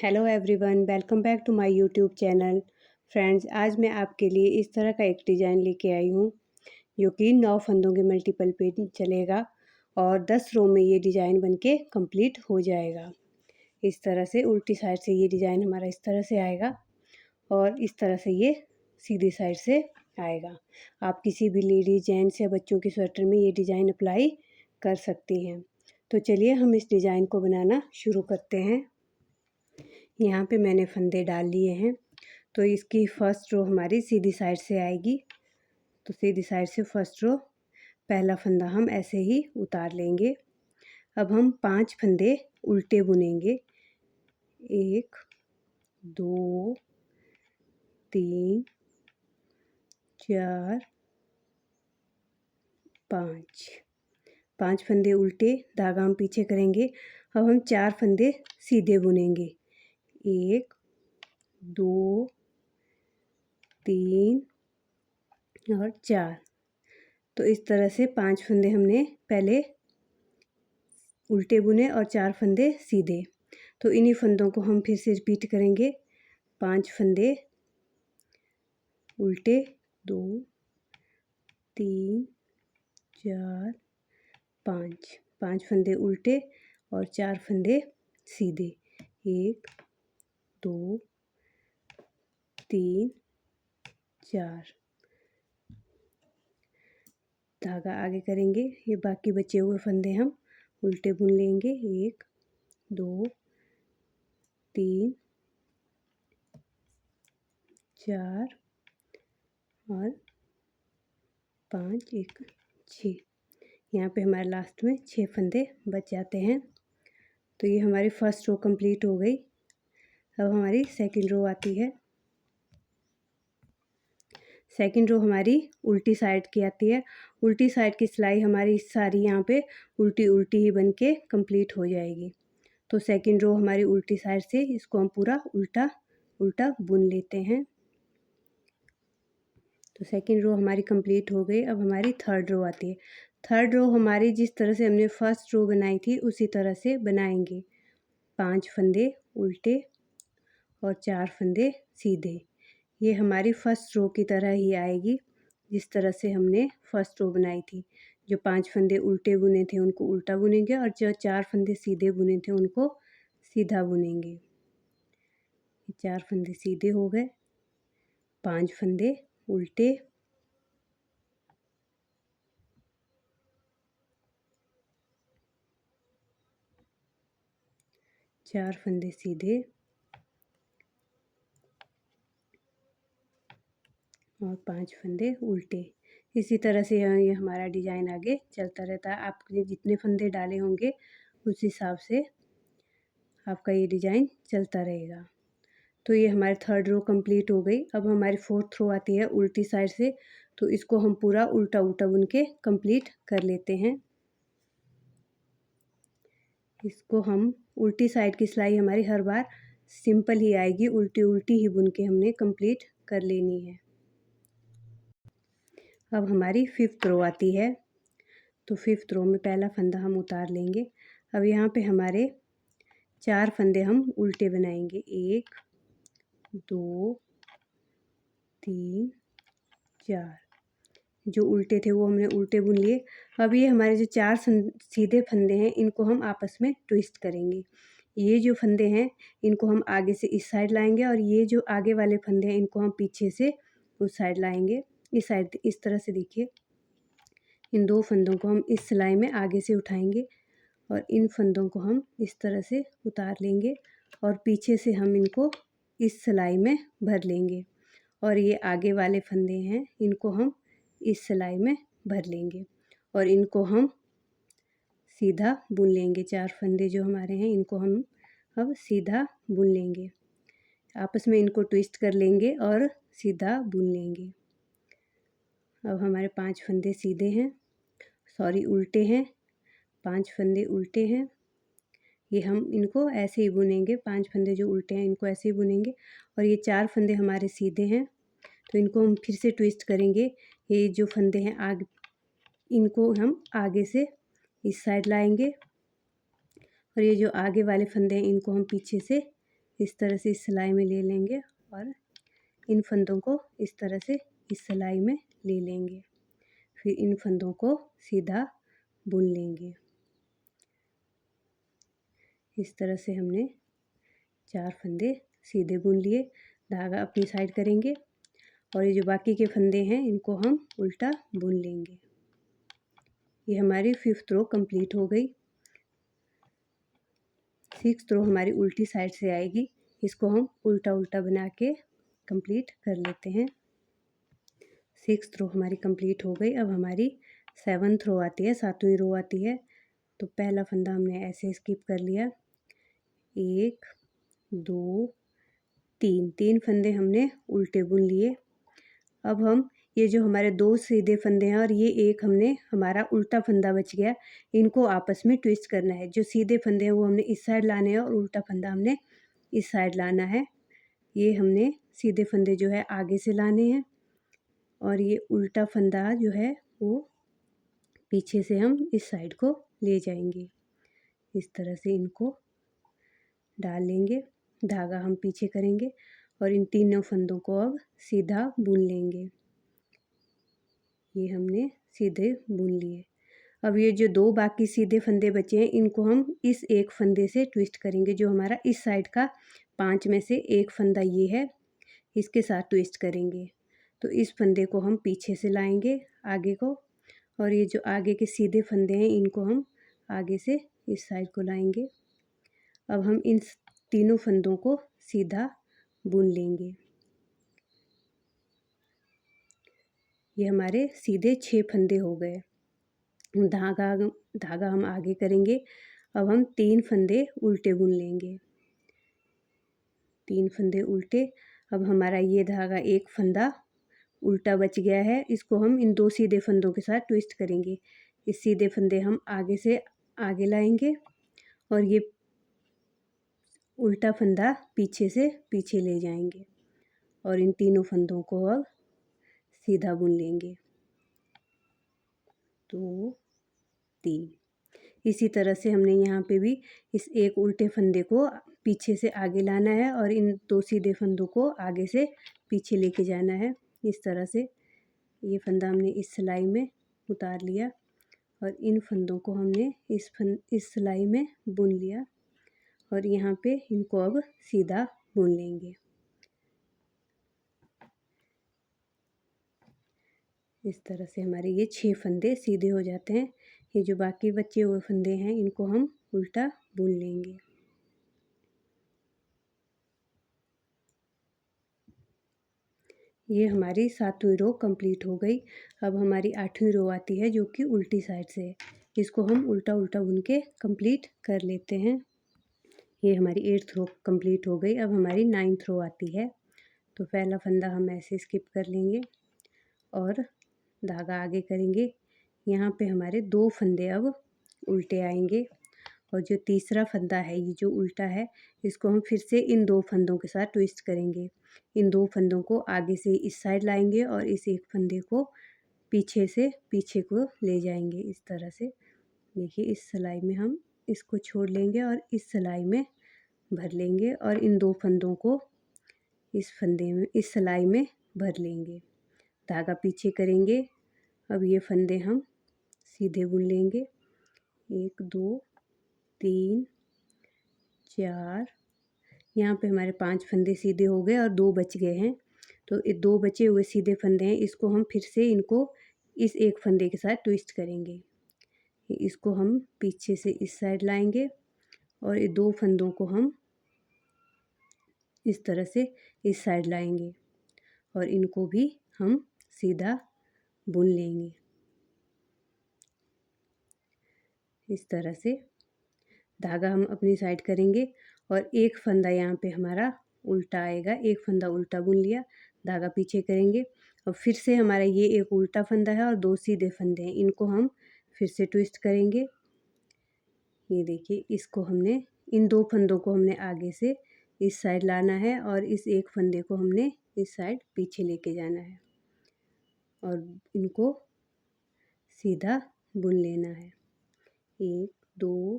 Hello everyone, welcome back to my YouTube channel. Friends, आज मैं आपके लिए इस तरह का एक डिज़ाइन लेके आई हूँ जो कि 9 फंदों के मल्टीपल पे चलेगा और 10 रो में ये डिज़ाइन बनके कंप्लीट हो जाएगा। इस तरह से उल्टी साइड से ये डिज़ाइन हमारा इस तरह से आएगा और इस तरह से ये सीधी साइड से आएगा। आप किसी भी लेडीज, जेंट्स या बच्चों के स्वेटर में ये डिज़ाइन अप्लाई कर सकती हैं। तो चलिए हम इस डिज़ाइन को बनाना शुरू करते हैं। यहाँ पे मैंने फंदे डाल लिए हैं। तो इसकी फ़र्स्ट रो हमारी सीधी साइड से आएगी। तो सीधी साइड से फर्स्ट रो पहला फंदा हम ऐसे ही उतार लेंगे। अब हम 5 फंदे उल्टे बुनेंगे। 1 2 3 4 5 फंदे उल्टे, धागा हम पीछे करेंगे। अब हम 4 फंदे सीधे बुनेंगे। 1 2 3 और 4। तो इस तरह से 5 फंदे हमने पहले उल्टे बुने और 4 फंदे सीधे। तो इन्हीं फंदों को हम फिर से रिपीट करेंगे। 5 फंदे उल्टे, 2 3 4 5 फंदे उल्टे और 4 फंदे सीधे। 1 2 3 4। धागा आगे करेंगे। ये बाकी बचे हुए फंदे हम उल्टे बुन लेंगे। 1 2 3 4 और 5 1 6। यहाँ पे हमारे लास्ट में 6 फंदे बच जाते हैं। तो ये हमारी फर्स्ट रो कंप्लीट हो गई। अब हमारी सेकंड रो आती है। सेकंड रो हमारी उल्टी साइड की आती है। उल्टी साइड की सिलाई हमारी सारी यहाँ पे उल्टी उल्टी ही बन के कंप्लीट हो जाएगी। तो सेकंड रो हमारी उल्टी साइड से, इसको हम पूरा उल्टा उल्टा बुन लेते हैं। तो सेकंड रो हमारी कंप्लीट हो गई। अब हमारी थर्ड रो आती है। थर्ड रो हमारी जिस तरह से हमने फर्स्ट रो बनाई थी उसी तरह से बनाएंगे। 5 फंदे उल्टे और 4 फंदे सीधे। ये हमारी फर्स्ट रो की तरह ही आएगी जिस तरह से हमने फर्स्ट रो बनाई थी। जो 5 फंदे उल्टे बुने थे उनको उल्टा बुनेंगे और जो 4 फंदे सीधे बुने थे उनको सीधा बुनेंगे। 4 फंदे सीधे हो गए, 5 फंदे उल्टे, 4 फंदे सीधे और 5 फंदे उल्टे। इसी तरह से ये हमारा डिज़ाइन आगे चलता रहता है। आपने जितने फंदे डाले होंगे उस हिसाब से आपका ये डिज़ाइन चलता रहेगा। तो ये हमारी थर्ड रो कंप्लीट हो गई। अब हमारी फोर्थ रो आती है उल्टी साइड से। तो इसको हम पूरा उल्टा उल्टा बुन के कंप्लीट कर लेते हैं। इसको हम उल्टी साइड की सिलाई हमारी हर बार सिंपल ही आएगी, उल्टी उल्टी ही बुन के हमने कंप्लीट कर लेनी है। अब हमारी फिफ्थ रो आती है। तो फिफ्थ रो में पहला फंदा हम उतार लेंगे। अब यहाँ पे हमारे 4 फंदे हम उल्टे बनाएंगे। 1 2 3 4। जो उल्टे थे वो हमने उल्टे बुन लिए। अब ये हमारे जो 4 सीधे फंदे हैं इनको हम आपस में ट्विस्ट करेंगे। ये जो फंदे हैं इनको हम आगे से इस साइड लाएंगे और ये जो आगे वाले फंदे हैं इनको हम पीछे से उस साइड लाएंगे। इस साइड इस तरह से देखिए, इन 2 फंदों को हम इस सिलाई में आगे से उठाएंगे और इन फंदों को हम इस तरह से उतार लेंगे और पीछे से हम इनको इस सिलाई में भर लेंगे। और ये आगे वाले फंदे हैं इनको हम इस सिलाई में भर लेंगे और इनको हम सीधा बुन लेंगे। 4 फंदे जो हमारे हैं इनको हम अब सीधा बुन लेंगे। आपस में इनको ट्विस्ट कर लेंगे और सीधा बुन लेंगे। अब हमारे 5 फंदे सीधे हैं, सॉरी उल्टे हैं। 5 फंदे उल्टे हैं। ये हम इनको ऐसे ही बुनेंगे। 5 फंदे जो उल्टे हैं इनको ऐसे ही बुनेंगे और ये 4 फंदे हमारे सीधे हैं। तो इनको हम फिर से ट्विस्ट करेंगे। ये जो फंदे हैं आगे, इनको हम आगे से इस साइड लाएंगे और ये जो आगे वाले फंदे हैं इनको हम पीछे से इस तरह से इस सिलाई में ले लेंगे और इन फंदों को इस तरह से इस सिलाई में ले लेंगे। फिर इन फंदों को सीधा बुन लेंगे। इस तरह से हमने 4 फंदे सीधे बुन लिए। धागा अपनी साइड करेंगे और ये जो बाकी के फंदे हैं इनको हम उल्टा बुन लेंगे। ये हमारी 5th रो कंप्लीट हो गई। 6th रो हमारी उल्टी साइड से आएगी। इसको हम उल्टा उल्टा बना के कंप्लीट कर लेते हैं। 6th रो हमारी कंप्लीट हो गई। अब हमारी 7th रो आती है, 7वीं रो आती है। तो पहला फंदा हमने ऐसे स्किप कर लिया। 1 2 3 फंदे हमने उल्टे बुन लिए। अब हम ये जो हमारे 2 सीधे फंदे हैं और ये एक हमने हमारा उल्टा फंदा बच गया, इनको आपस में ट्विस्ट करना है। जो सीधे फंदे हैं वो हमने इस साइड लाने हैं और उल्टा फंदा हमने इस साइड लाना है। ये हमने सीधे फंदे जो है आगे से लाने हैं और ये उल्टा फंदा जो है वो पीछे से हम इस साइड को ले जाएंगे। इस तरह से इनको डाल लेंगे। धागा हम पीछे करेंगे और इन तीनों फंदों को अब सीधा बुन लेंगे। ये हमने सीधे बुन लिए। अब ये जो 2 बाकी सीधे फंदे बचे हैं इनको हम इस एक फंदे से ट्विस्ट करेंगे। जो हमारा इस साइड का 5 में से एक फंदा ये है, इसके साथ ट्विस्ट करेंगे। तो इस फंदे को हम पीछे से लाएंगे आगे को और ये जो आगे के सीधे फंदे हैं इनको हम आगे से इस साइड को लाएंगे। अब हम इन तीनों फंदों को सीधा बुन लेंगे। ये हमारे सीधे 6 फंदे हो गए। धागा हम आगे करेंगे। अब हम 3 फंदे उल्टे बुन लेंगे। 3 फंदे उल्टे। अब हमारा ये धागा एक फंदा उल्टा बच गया है, इसको हम इन 2 सीधे फंदों के साथ ट्विस्ट करेंगे। इस सीधे फंदे हम आगे से आगे लाएंगे और ये उल्टा फंदा पीछे से पीछे ले जाएंगे और इन तीनों फंदों को अब सीधा बुन लेंगे। 2 3। इसी तरह से हमने यहाँ पे भी इस एक उल्टे फंदे को पीछे से आगे लाना है और इन 2 सीधे फंदों को आगे से पीछे लेके जाना है। इस तरह से ये फंदा हमने इस सिलाई में उतार लिया और इन फंदों को हमने इस सिलाई में बुन लिया और यहाँ पे इनको अब सीधा बुन लेंगे। इस तरह से हमारे ये 6 फंदे सीधे हो जाते हैं। ये जो बाकी बचे हुए फंदे हैं इनको हम उल्टा बुन लेंगे। ये हमारी 7वीं रो कंप्लीट हो गई। अब हमारी 8वीं रो आती है जो कि उल्टी साइड से है। इसको हम उल्टा उल्टा बुन के कंप्लीट कर लेते हैं। ये हमारी 8th रो कंप्लीट हो गई। अब हमारी 9th रो आती है। तो पहला फंदा हम ऐसे स्किप कर लेंगे और धागा आगे करेंगे। यहाँ पे हमारे 2 फंदे अब उल्टे आएंगे और जो तीसरा फंदा है ये जो उल्टा है इसको हम फिर से इन 2 फंदों के साथ ट्विस्ट करेंगे। इन 2 फंदों को आगे से इस साइड लाएंगे और इस एक फंदे को पीछे से पीछे को ले जाएंगे। इस तरह से देखिए इस सिलाई में हम इसको छोड़ लेंगे और इस सिलाई में भर लेंगे और इन 2 फंदों को इस फंदे में इस सिलाई में भर लेंगे। धागा पीछे करेंगे। अब ये फंदे हम सीधे बुन लेंगे। 1 2 3 4। यहाँ पे हमारे 5 फंदे सीधे हो गए और 2 बच गए हैं। तो ये 2 बचे हुए सीधे फंदे हैं, इसको हम फिर से इनको इस एक फंदे के साथ ट्विस्ट करेंगे। इसको हम पीछे से इस साइड लाएंगे और ये 2 फंदों को हम इस तरह से इस साइड लाएंगे और इनको भी हम सीधा बुन लेंगे। इस तरह से धागा हम अपनी साइड करेंगे और एक फंदा यहाँ पे हमारा उल्टा आएगा। एक फंदा उल्टा बुन लिया, धागा पीछे करेंगे और फिर से हमारा ये एक उल्टा फंदा है और 2 सीधे फंदे हैं, इनको हम फिर से ट्विस्ट करेंगे। ये देखिए इसको हमने इन 2 फंदों को हमने आगे से इस साइड लाना है और इस एक फंदे को हमने इस साइड पीछे लेके जाना है और इनको सीधा बुन लेना है। 1 2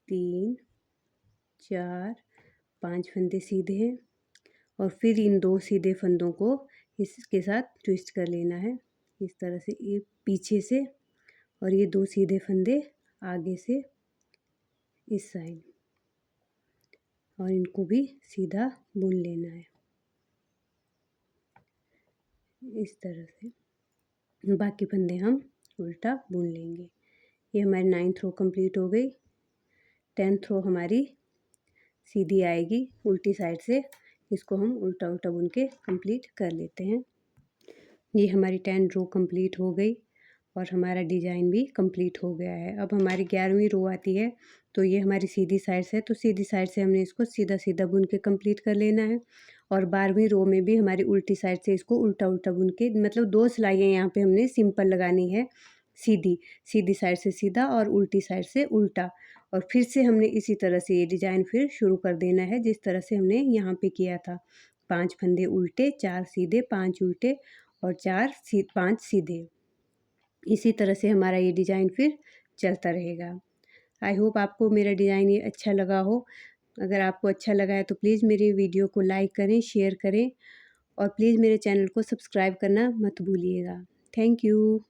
3 4 5 फंदे सीधे हैं और फिर इन 2 सीधे फंदों को इसके साथ ट्विस्ट कर लेना है इस तरह से, ये पीछे से और ये 2 सीधे फंदे आगे से इस साइड, और इनको भी सीधा बुन लेना है इस तरह से। बाकी फंदे हम उल्टा बुन लेंगे। ये हमारी 9th रो कंप्लीट हो गई। 10th रो हमारी सीधी आएगी उल्टी साइड से, इसको हम उल्टा उल्टा बुन के कंप्लीट कर लेते हैं। ये हमारी 10 रो कंप्लीट हो गई और हमारा डिज़ाइन भी कंप्लीट हो गया है। अब हमारी 11वीं रो आती है, तो ये हमारी सीधी साइड से है, तो सीधी साइड से हमने इसको सीधा सीधा बुन के कंप्लीट कर लेना है। और 12वीं रो में भी हमारी उल्टी साइड से इसको उल्टा उल्टा बुन के, मतलब 2 सिलाइयाँ यहाँ पे हमने सिंपल लगानी है, सीधी सीधी साइड से सीधा और उल्टी साइड से उल्टा, और फिर से हमने इसी तरह से ये डिज़ाइन फिर शुरू कर देना है जिस तरह से हमने यहाँ पे किया था। 5 फंदे उल्टे, 4 सीधे, 5 उल्टे और 5 सीधे। इसी तरह से हमारा ये डिज़ाइन फिर चलता रहेगा। आई होप आपको मेरा डिज़ाइन ये अच्छा लगा हो। अगर आपको अच्छा लगा है तो प्लीज़ मेरी वीडियो को लाइक करें, शेयर करें और प्लीज़ मेरे चैनल को सब्सक्राइब करना मत भूलिएगा। Thank you.